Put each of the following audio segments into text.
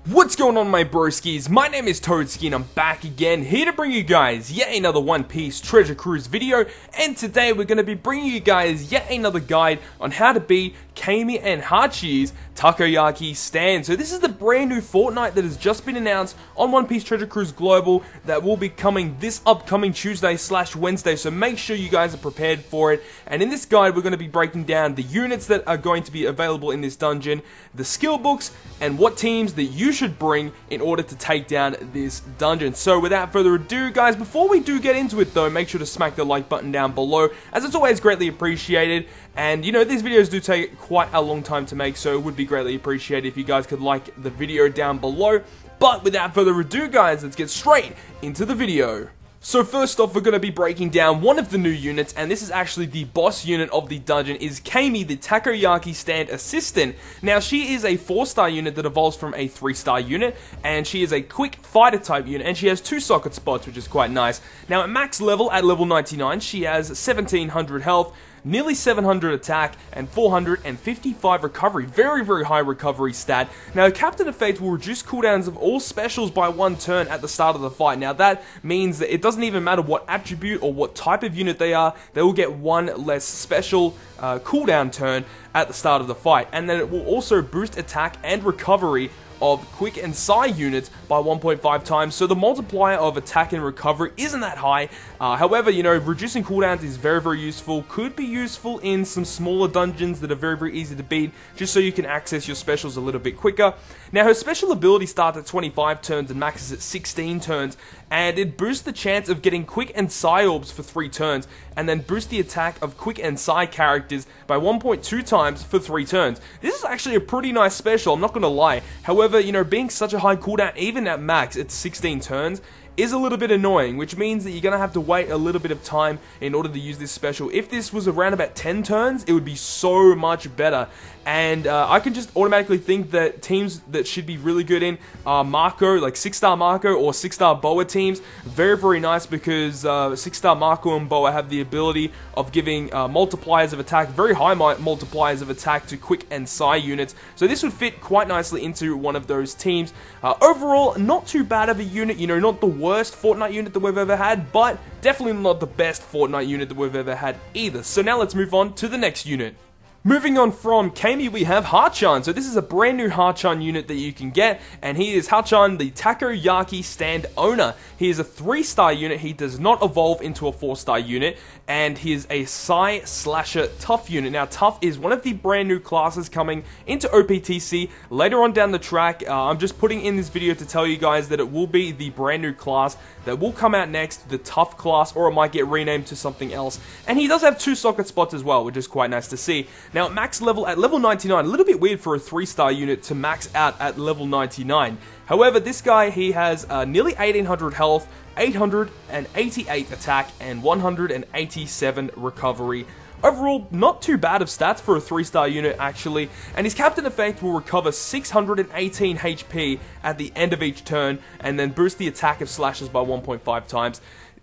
What's going on, my broskiis? My name is Toadski and I'm back again, here to bring you guys yet another One Piece Treasure Cruise video, and today we're going to be bringing you guys yet another guide on how to beat Camie and Hachi's Takoyaki stand. So this is the brand new fortnight that has just been announced on One Piece Treasure Cruise Global that will be coming this upcoming Tuesday/Wednesday, so make sure you guys are prepared for it. And in this guide we're going to be breaking down the units that are going to be available in this dungeon, the skill books, and what teams that you should bring in order to take down this dungeon. So without further ado, guys, before we do get into it though, make sure to smack the like button down below, as it's always greatly appreciated. And you know, these videos do take quite a long time to make, so it would be greatly appreciated if you guys could like the video down below. But without further ado, guys, let's get straight into the video. So first off, we're going to be breaking down one of the new units, and this is actually the boss unit of the dungeon, is Camie, the Takoyaki stand assistant. Now, she is a 4-star unit that evolves from a 3-star unit, and she is a quick fighter type unit, and she has 2 socket spots, which is quite nice. Now, at max level, at level 99, she has 1700 health, nearly 700 attack, and 455 recovery. Very, very high recovery stat. Now, Captain of Fate will reduce cooldowns of all specials by 1 turn at the start of the fight. Now, that means that it doesn't even matter what attribute or what type of unit they are, they will get 1 less special cooldown turn at the start of the fight. And then it will also boost attack and recovery of quick and psi units by 1.5 times, so the multiplier of attack and recovery isn't that high. However, you know, reducing cooldowns is very, very useful. Could be useful in some smaller dungeons that are very, very easy to beat, just so you can access your specials a little bit quicker. Now, her special ability starts at 25 turns and maxes at 16 turns, and it boosts the chance of getting quick and psi orbs for 3 turns, and then boosts the attack of quick and psi characters by 1.2 times for 3 turns. This is actually a pretty nice special, I'm not going to lie. However, you know, being such a high cooldown, even at max, it's 16 turns, is a little bit annoying, which means that you're going to have to wait a little bit of time in order to use this special. If this was around about 10 turns, it would be so much better. And I can just automatically think that teams that should be really good in are Marco, like 6-star Marco or 6-star Boa teams. Very, very nice, because 6-star Marco and Boa have the ability of giving multipliers of attack, very high multipliers of attack to quick and psi units. So this would fit quite nicely into one of those teams. Overall, not too bad of a unit, you know, not the worst Fortnite unit that we've ever had, but definitely not the best Fortnite unit that we've ever had either. So now let's move on to the next unit. Moving on from Camie, we have Hachi. So this is a brand new Hachi unit that you can get, and he is Hachi, the Takoyaki stand owner. He is a 3-star unit. He does not evolve into a 4-star unit, and he is a Psi Slasher Tough unit. Now, Tough is one of the brand new classes coming into OPTC later on down the track. I'm just putting in this video to tell you guys that it will be the brand new class that will come out next, the Tough class, or it might get renamed to something else. And he does have 2 socket spots as well, which is quite nice to see. Now, at max level, at level 99, a little bit weird for a 3-star unit to max out at level 99. However, this guy, he has nearly 1800 health, 888 attack, and 187 recovery. Overall, not too bad of stats for a 3-star unit, actually, and his Captain Effect will recover 618 HP at the end of each turn, and then boost the attack of slashes by 1.5 times.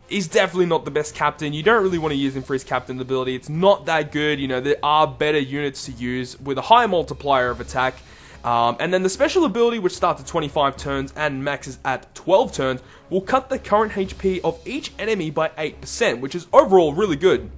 He's definitely not the best captain. You don't really want to use him for his captain ability. It's not that good. You know, there are better units to use with a higher multiplier of attack. And then the special ability, which starts at 25 turns and maxes at 12 turns, will cut the current HP of each enemy by 8%, which is overall really good.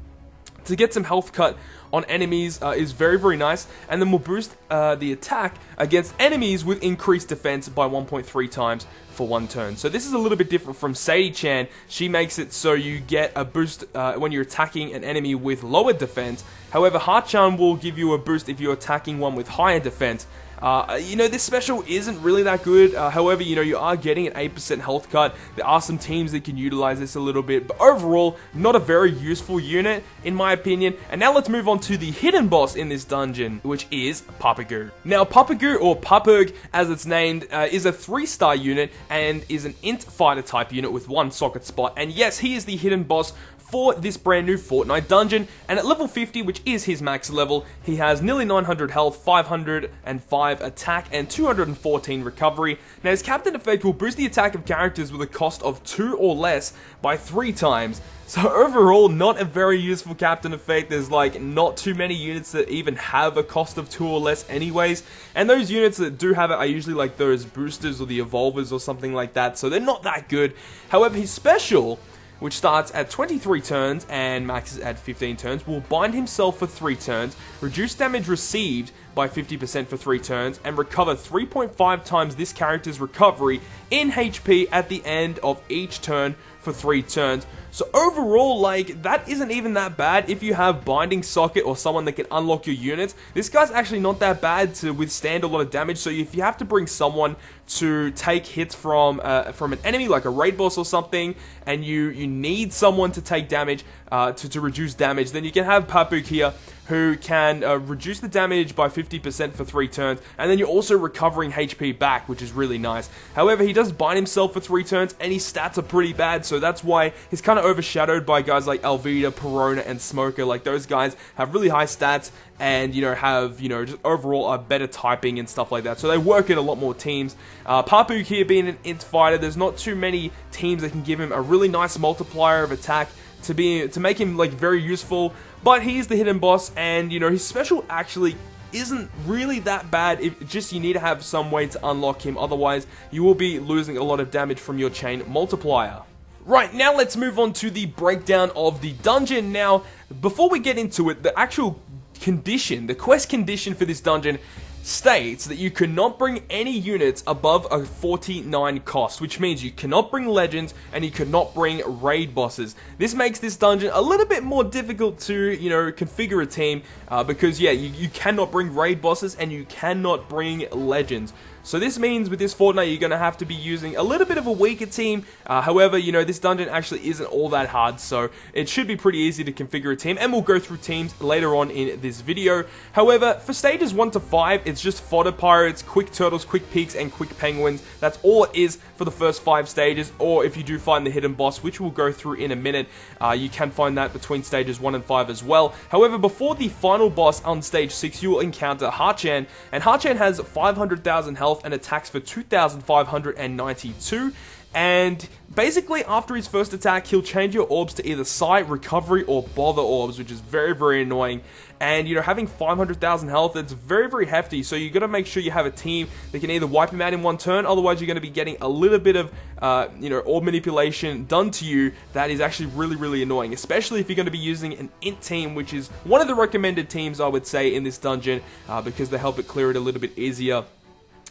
To get some health cut on enemies is very, very nice, and then will boost the attack against enemies with increased defense by 1.3 times for 1 turn. So this is a little bit different from Sadie-chan. She makes it so you get a boost when you're attacking an enemy with lower defense. However, Hachi will give you a boost if you're attacking one with higher defense. You know, this special isn't really that good. However, you know, you are getting an 8% health cut. There are some teams that can utilize this a little bit, but overall, not a very useful unit, in my opinion. And now let's move on to the hidden boss in this dungeon, which is Papac. Now, Papac, or Papac as it's named, is a 3-star unit and is an INT fighter type unit with 1 socket spot. And yes, he is the hidden boss for this brand new Fortnite dungeon, and at level 50, which is his max level, he has nearly 900 health, 505 attack, and 214 recovery. Now his captain effect will boost the attack of characters with a cost of 2 or less by 3 times. So overall, not a very useful captain effect. There's like not too many units that even have a cost of 2 or less anyways, and those units that do have it are usually like those boosters or the evolvers or something like that, so they're not that good. However, his special, which starts at 23 turns and maxes at 15 turns, will bind himself for 3 turns, reduce damage received by 50% for 3 turns, and recover 3.5 times this character's recovery in HP at the end of each turn for 3 turns. So overall, like, that isn't even that bad if you have Binding Socket or someone that can unlock your units. This guy's actually not that bad to withstand a lot of damage, so if you have to bring someone to take hits from an enemy, like a raid boss or something, and you need someone to take damage, to reduce damage, then you can have Papac here, who can reduce the damage by 50% for 3 turns, and then you're also recovering HP back, which is really nice. However, he does bind himself for 3 turns, and his stats are pretty bad, so that's why he's kind of overshadowed by guys like Alvida, Perona, and Smoker. Like, those guys have really high stats, and, have, just overall a better typing and stuff like that. So they work in a lot more teams. Papac here being an int fighter, there's not too many teams that can give him a really nice multiplier of attack to make him, like, very useful. But he's the hidden boss, and, his special actually isn't really that bad. Just you need to have some way to unlock him, otherwise you will be losing a lot of damage from your chain multiplier. Right, now let's move on to the breakdown of the dungeon. Now, before we get into it, the actual condition, the quest condition for this dungeon states that you cannot bring any units above a 49 cost, which means you cannot bring legends and you cannot bring raid bosses. This makes this dungeon a little bit more difficult to, configure a team, because, yeah, you cannot bring raid bosses and you cannot bring legends. So this means with this fortnight, you're going to have to be using a little bit of a weaker team. However, this dungeon actually isn't all that hard, so it should be pretty easy to configure a team, and we'll go through teams later on in this video. However, for stages 1 to 5, it's just fodder pirates, quick turtles, quick peaks, and quick penguins. That's all it is for the first 5 stages, or if you do find the hidden boss, which we'll go through in a minute, you can find that between stages 1 and 5 as well. However, before the final boss on stage 6, you will encounter Hachi, and Hachi has 500,000 health and attacks for 2,592, and basically after his first attack, he'll change your orbs to either sight, recovery, or bother orbs, which is very, very annoying. And, having 500,000 health, it's very, very hefty, so you got to make sure you have a team that can either wipe him out in 1 turn, otherwise you're going to be getting a little bit of, orb manipulation done to you that is actually really, really annoying, especially if you're going to be using an int team, which is one of the recommended teams, I would say, in this dungeon, because they help it clear it a little bit easier.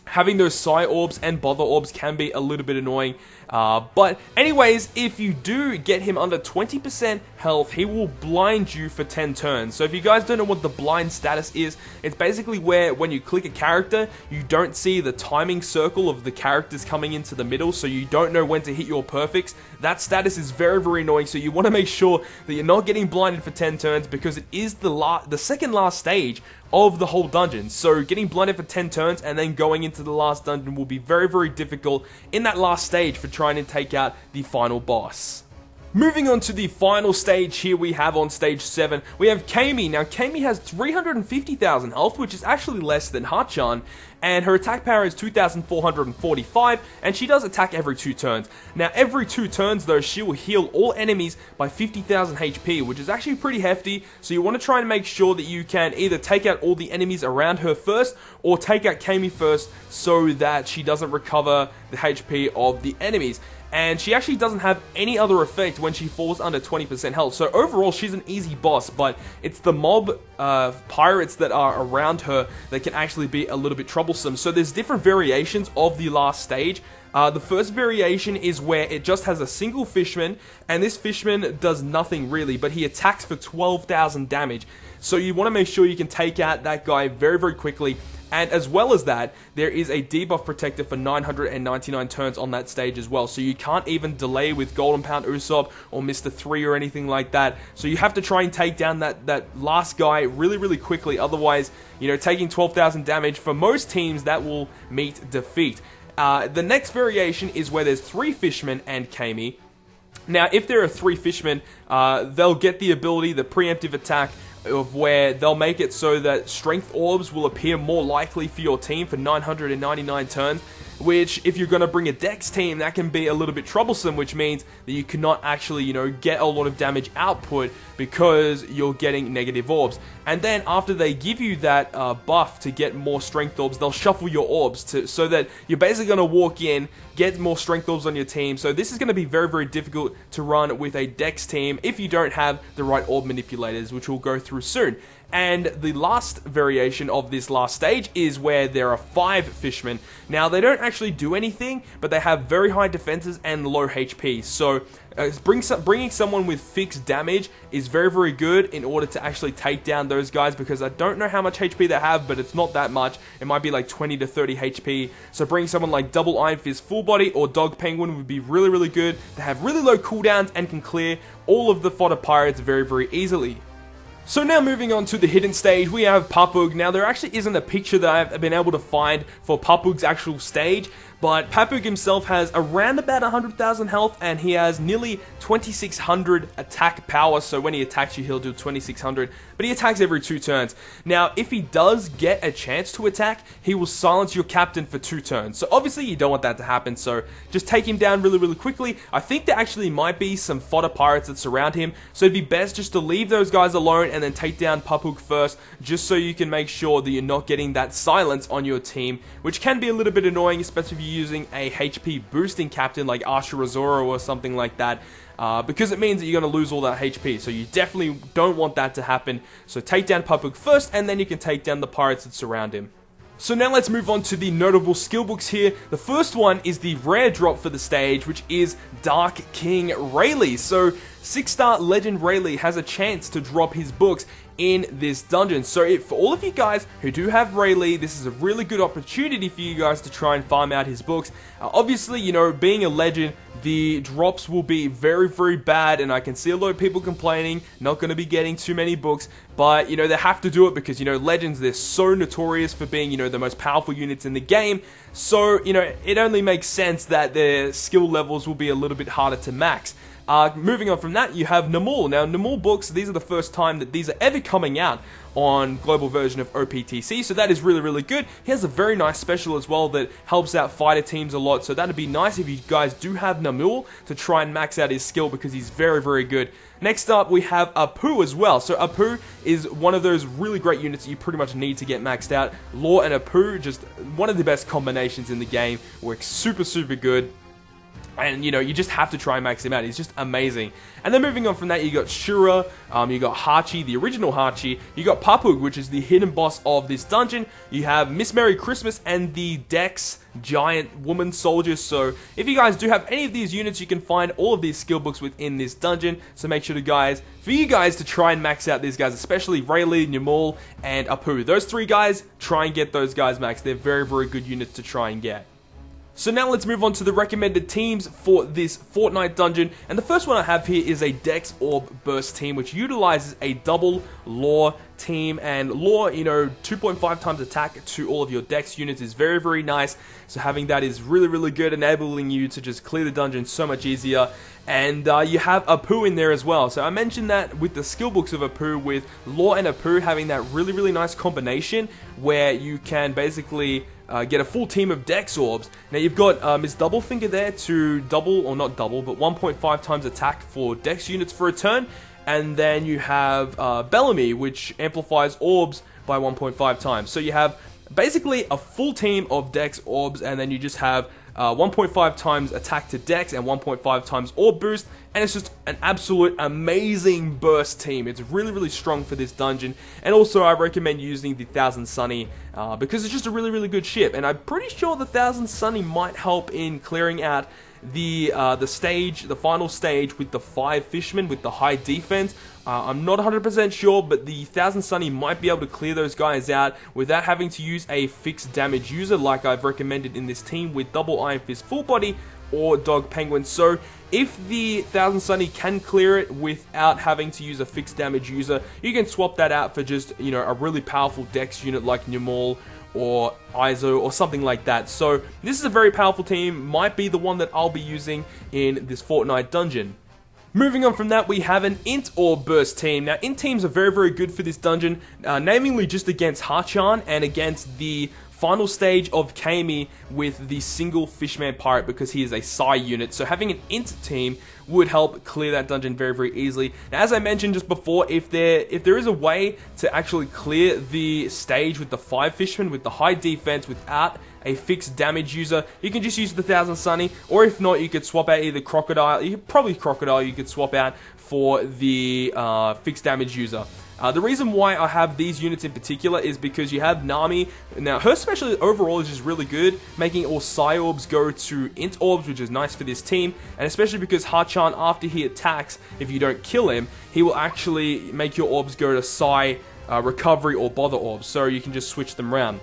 Having those Psy orbs and Bother orbs can be a little bit annoying, but anyways, if you do get him under 20% health, he will blind you for 10 turns. So if you guys don't know what the blind status is, it's basically where when you click a character, you don't see the timing circle of the characters coming into the middle, so you don't know when to hit your perfects. That status is very, very annoying, so you want to make sure that you're not getting blinded for 10 turns, because it is the second last stage of the whole dungeon. So getting blinded for 10 turns and then going into the last dungeon will be very, very difficult in that last stage for trying to take out the final boss. Moving on to the final stage here, we have on stage 7, we have Camie. Now, Camie has 350,000 health, which is actually less than Hachi, and her attack power is 2,445, and she does attack every 2 turns. Now, every 2 turns, though, she will heal all enemies by 50,000 HP, which is actually pretty hefty, so you want to try and make sure that you can either take out all the enemies around her first, or take out Camie first, so that she doesn't recover the HP of the enemies. And she actually doesn't have any other effect when she falls under 20% health. So overall, she's an easy boss, but it's the mob pirates that are around her that can actually be a little bit troublesome. So there's different variations of the last stage. The first variation is where it just has a single fishman, and this fishman does nothing really, but he attacks for 12,000 damage. So you want to make sure you can take out that guy very, very quickly. And as well as that, there is a debuff protector for 999 turns on that stage as well. So you can't even delay with Golden Pound Usopp or Mr. 3 or anything like that. So you have to try and take down that last guy really, really quickly. Otherwise, taking 12,000 damage, for most teams, that will meet defeat. The next variation is where there's 3 fishermen and Camie. Now, if there are 3 fishmen, they'll get the ability, the preemptive attack, of where they'll make it so that strength orbs will appear more likely for your team for 999 turns, which if you're going to bring a dex team, that can be a little bit troublesome, which means that you cannot actually, get a lot of damage output because you're getting negative orbs. And then after they give you that buff to get more strength orbs, they'll shuffle your orbs so that you're basically going to walk in, get more strength orbs on your team. So this is going to be very, very difficult to run with a dex team if you don't have the right orb manipulators, which we'll go through soon. And the last variation of this last stage is where there are 5 fishmen. Now, they don't actually do anything, but they have very high defenses and low HP. So bringing someone with fixed damage is very, very good in order to actually take down those guys, because I don't know how much HP they have, but it's not that much. It might be like 20 to 30 HP. So bringing someone like Double Iron Fist Full Body or Dog Penguin would be really, really good. They have really low cooldowns and can clear all of the fodder pirates very, very easily. So now moving on to the hidden stage, we have Papac. Now, there actually isn't a picture that I've been able to find for Papac's actual stage, but Papac himself has around about 100,000 health, and he has nearly 2,600 attack power. So when he attacks you, he'll do 2,600, but he attacks every 2 turns. Now, if he does get a chance to attack, he will silence your captain for 2 turns. So obviously you don't want that to happen, so just take him down really, really quickly. I think there actually might be some fodder pirates that surround him, so it'd be best just to leave those guys alone and then take down Papac first, just so you can make sure that you're not getting that silence on your team, which can be a little bit annoying, especially if you're using a HP boosting captain like Ashura or something like that, because it means that you're going to lose all that HP, so you definitely don't want that to happen. So take down Papac first, and then you can take down the pirates that surround him. So now let's move on to the notable skill books here. The first one is the rare drop for the stage, which is Dark King Rayleigh. So 6-star Legend Rayleigh has a chance to drop his books in this dungeon. So for all of you guys who do have Rayleigh, this is a really good opportunity for you guys to try and farm out his books. Obviously, being a legend, the drops will be very, very bad, and I can see a lot of people complaining, not going to be getting too many books, but, they have to do it because, legends, they're so notorious for being, the most powerful units in the game, so, it only makes sense that their skill levels will be a little bit harder to max. Moving on from that, you have Namul. Now, Namul books, these are the first time that these are ever coming out on global version of OPTC, so that is really, really good. He has a very nice special as well that helps out fighter teams a lot, so that'd be nice if you guys do have Namul to try and max out his skill, because he's very, very good. Next up, we have Apu as well. So Apu is one of those really great units that you pretty much need to get maxed out. Law and Apu, just one of the best combinations in the game, works super, super good. And, you just have to try and max him out. He's just amazing. And then moving on from that, you got Shura, you got Hachi, the original Hachi, you got Papac, which is the hidden boss of this dungeon, you have Miss Merry Christmas, and the Dex Giant Woman Soldier. So if you guys do have any of these units, you can find all of these skill books within this dungeon. So make sure for you guys to try and max out these guys, especially Rayleigh, Namul, and Apu. Those 3 guys, try and get those guys maxed. They're very, very good units to try and get. So now let's move on to the recommended teams for this Fortnite dungeon, and the first one I have here is a Dex Orb Burst Team, which utilizes a double Law team, and Law, 2.5 times attack to all of your Dex units is very, very nice, so having that is really, really good, enabling you to just clear the dungeon so much easier. And you have Apu in there as well. So I mentioned that with the skill books of Apu, with Law and Apu having that really, really nice combination where you can basically get a full team of Dex Orbs. Now you've got Miss Doublefinger there to double, or not double, but 1.5 times attack for Dex units for a turn. And then you have Bellamy, which amplifies orbs by 1.5 times. So you have basically a full team of Dex Orbs, and then you just have 1.5 times attack to Dex and 1.5 times orb boost, and it's just an absolute amazing burst team. It's really, really strong for this dungeon, and also I recommend using the 1000 Sunny because it's just a really, really good ship, and I'm pretty sure the 1000 Sunny might help in clearing out the final stage with the 5 fishermen with the high defense. I'm not 100% sure, but the 1000 Sunny might be able to clear those guys out without having to use a fixed damage user like I've recommended in this team with Double Iron Fist Full Body or Dog Penguin. So if the 1000 Sunny can clear it without having to use a fixed damage user, you can swap that out for just, a really powerful Dex unit like Namul or Izo or something like that. So this is a very powerful team, might be the one that I'll be using in this Fortnite dungeon. Moving on from that, we have an INT or Burst Team. Now, INT teams are very, very good for this dungeon, namely just against Hachi and against the final stage of Camie with the single Fishman Pirate because he is a Psi unit. So having an INT team would help clear that dungeon very, very easily. Now, as I mentioned just before, if there is a way to actually clear the stage with the 5 Fishmen with the high defense without a fixed damage user, you can just use the 1000 Sunny, or if not, you could swap out either Crocodile. You could probably Crocodile. You could swap out for the fixed damage user. The reason why I have these units in particular is because you have Nami. Now, her special overall is just really good, making all Psi Orbs go to INT Orbs, which is nice for this team, and especially because Hachi, after he attacks, if you don't kill him, he will actually make your Orbs go to Psi Recovery or Bother Orbs, so you can just switch them around.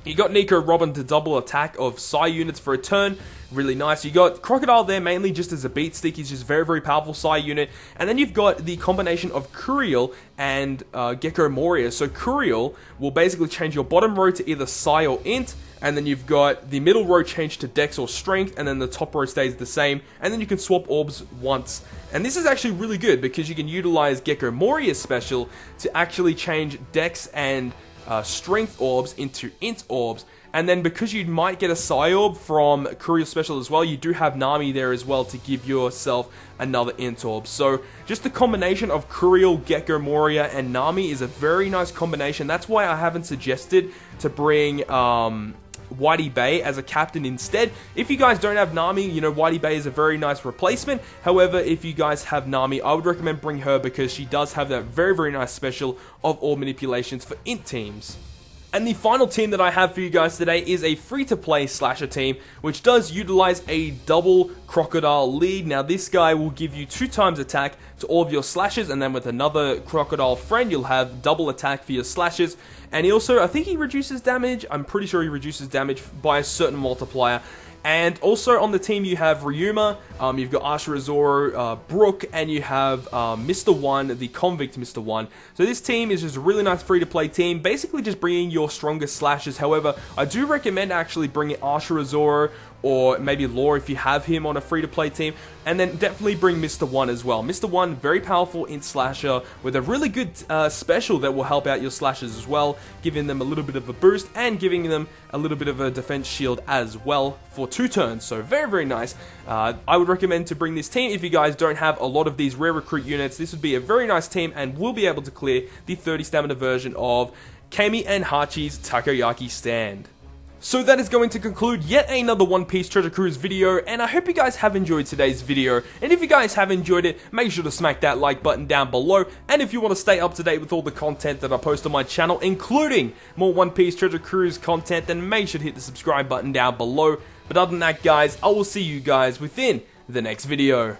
You got Nico Robin to double attack of Psi units for a turn. Really nice. You got Crocodile there mainly just as a beat stick. He's just very, very powerful Psi unit. And then you've got the combination of Kuriel and Gecko Moria. So Kuriel will basically change your bottom row to either Psi or INT. And then you've got the middle row change to Dex or Strength. And then the top row stays the same. And then you can swap orbs once. And this is actually really good because you can utilize Gecko Moria's special to actually change Dex and Strength Orbs into INT Orbs. And then because you might get a Psi Orb from Kuriel Special as well, you do have Nami there as well to give yourself another INT Orb. So just the combination of Kuriel, Gecko Moria, and Nami is a very nice combination. That's why I haven't suggested to bring Whitey Bay as a captain instead. If you guys don't have Nami, you know, Whitey Bay is a very nice replacement. However, if you guys have Nami, I would recommend bring her because she does have that very, very nice special of all manipulations for INT teams. And the final team that I have for you guys today is a free-to-play slasher team, which does utilize a double Crocodile lead. Now, this guy will give you 2 times attack to all of your slashes, and then with another Crocodile friend, you'll have double attack for your slashes. And he also, I think he reduces damage. I'm pretty sure he reduces damage by a certain multiplier. And also on the team you have Ryuma, you've got Ashura Zoro, Brooke, and you have Mr. One, the convict Mr. One. So this team is just a really nice free-to-play team, basically just bringing your strongest slashes. However, I do recommend actually bringing Ashura Zoro or maybe Lore if you have him on a free-to-play team, and then definitely bring Mr. One as well. Mr. One, very powerful INT slasher with a really good special that will help out your slashers as well, giving them a little bit of a boost and giving them a little bit of a defense shield as well for 2 turns. So very, very nice. I would recommend to bring this team if you guys don't have a lot of these rare recruit units. This would be a very nice team and will be able to clear the 30 stamina version of Camie and Hachi's Takoyaki stand. So that is going to conclude yet another One Piece Treasure Cruise video, and I hope you guys have enjoyed today's video. And if you guys have enjoyed it, make sure to smack that like button down below. And if you want to stay up to date with all the content that I post on my channel, including more One Piece Treasure Cruise content, then make sure to hit the subscribe button down below. But other than that, guys, I will see you guys within the next video.